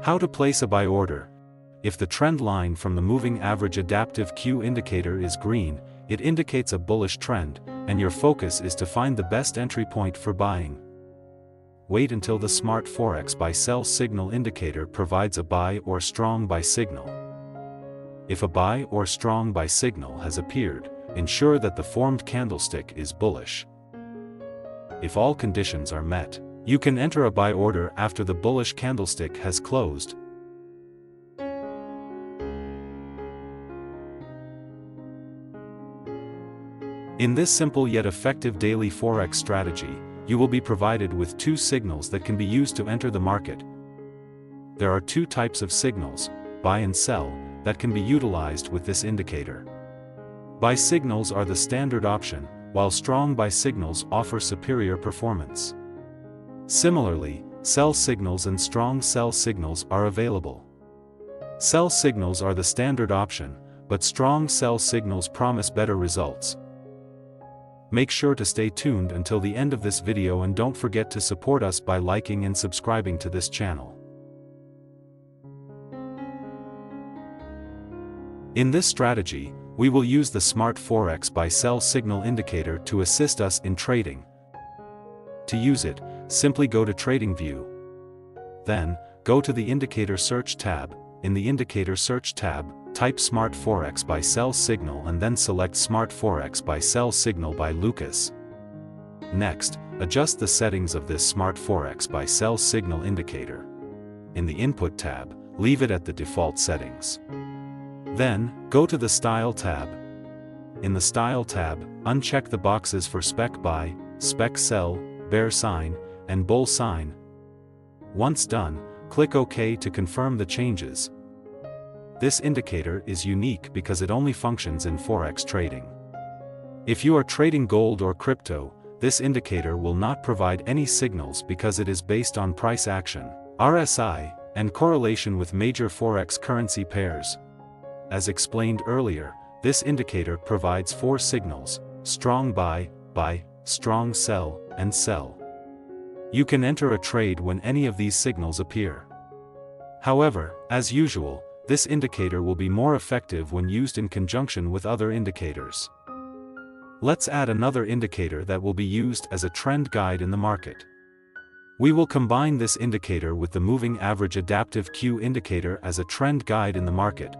How to place a buy order. If the trend line from the moving average adaptive Q indicator is green, it indicates a bullish trend, and your focus is to find the best entry point for buying. Wait until the smart Forex buy-sell signal indicator provides a buy or strong buy signal. If a buy or strong buy signal has appeared, ensure that the formed candlestick is bullish. If all conditions are met, you can enter a buy order after the bullish candlestick has closed. In this simple yet effective daily Forex strategy, you will be provided with two signals that can be used to enter the market. There are two types of signals, buy and sell, that can be utilized with this indicator. Buy signals are the standard option, while strong buy signals offer superior performance. Similarly, sell signals and strong sell signals are available. Sell signals are the standard option, but strong sell signals promise better results. Make sure to stay tuned until the end of this video and don't forget to support us by liking and subscribing to this channel. In this strategy, we will use the Smart Forex buy-sell signal indicator to assist us in trading. To use it, simply go to Tradingview. Then, go to the Indicator Search tab. In the Indicator Search tab, type Smart Forex buy-sell signal and then select Smart Forex buy-sell signal by Lucas. Next, adjust the settings of this Smart Forex buy-sell signal indicator. In the Input tab, leave it at the default settings. Then, go to the Style tab. In the Style tab, uncheck the boxes for Spec Buy, Spec Sell, Bear Sign, and Bull Sign. Once done, click OK to confirm the changes. This indicator is unique because it only functions in Forex trading. If you are trading gold or crypto, this indicator will not provide any signals because it is based on price action, RSI, and correlation with major Forex currency pairs. As explained earlier, this indicator provides four signals: strong buy, buy, strong sell, and sell. You can enter a trade when any of these signals appear. However, as usual, this indicator will be more effective when used in conjunction with other indicators. Let's add another indicator that will be used as a trend guide in the market. We will combine this indicator with the moving average adaptive Q indicator as a trend guide in the market.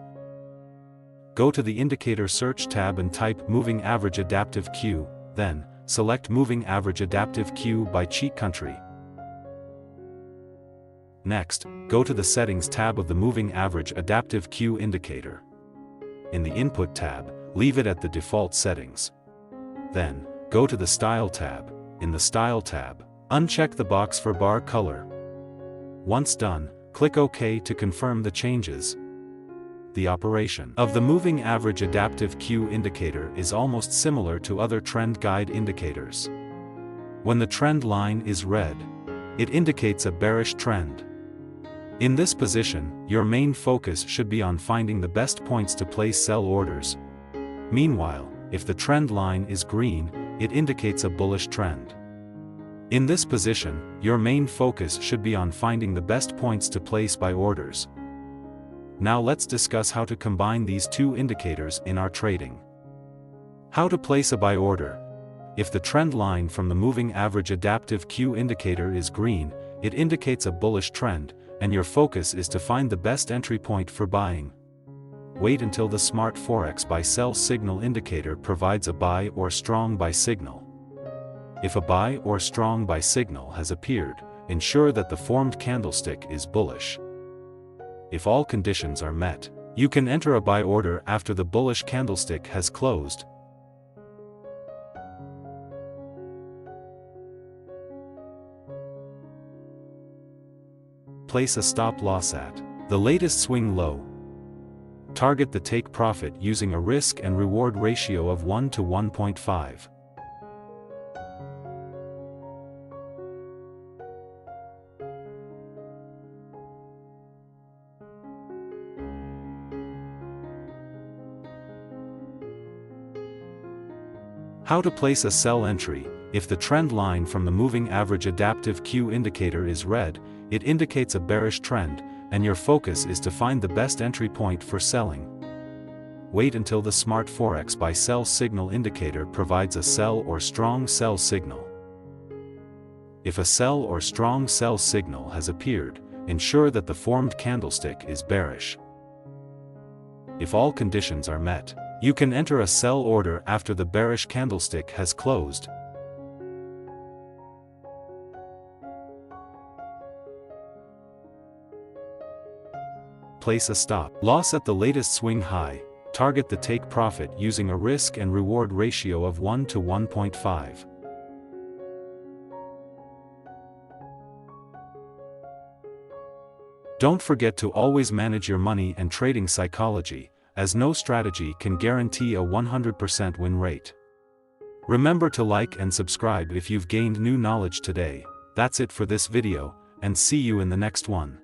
Go to the Indicator Search tab and type Moving Average Adaptive Q, then, select Moving Average Adaptive Q by cheat country. Next, go to the Settings tab of the Moving Average Adaptive Q indicator. In the Input tab, leave it at the default settings. Then, go to the Style tab. In the Style tab, uncheck the box for bar color. Once done, click OK to confirm the changes. The operation of the Moving Average Adaptive Q indicator is almost similar to other trend guide indicators. When the trend line is red, it indicates a bearish trend. In this position, your main focus should be on finding the best points to place sell orders. Meanwhile, if the trend line is green, it indicates a bullish trend. In this position, your main focus should be on finding the best points to place buy orders. Now let's discuss how to combine these two indicators in our trading. How to place a buy order. If the trend line from the moving average adaptive Q indicator is green, it indicates a bullish trend, and your focus is to find the best entry point for buying. Wait until the Smart Forex buy-sell signal indicator provides a buy or strong buy signal. If a buy or strong buy signal has appeared, ensure that the formed candlestick is bullish. If all conditions are met, you can enter a buy order after the bullish candlestick has closed. Place a stop loss at the latest swing low. Target the take profit using a risk and reward ratio of 1 to 1.5. How to place a sell entry. If the trend line from the moving average adaptive Q indicator is red, it indicates a bearish trend, and your focus is to find the best entry point for selling. Wait until the Smart Forex buy-sell signal indicator provides a sell or strong sell signal. If a sell or strong sell signal has appeared, ensure that the formed candlestick is bearish. If all conditions are met, you can enter a sell order after the bearish candlestick has closed. Place a stop loss at the latest swing high. Target the take profit using a risk and reward ratio of 1 to 1.5. Don't forget to always manage your money and trading psychology, as no strategy can guarantee a 100% win rate. Remember to like and subscribe if you've gained new knowledge today. That's it for this video, and see you in the next one.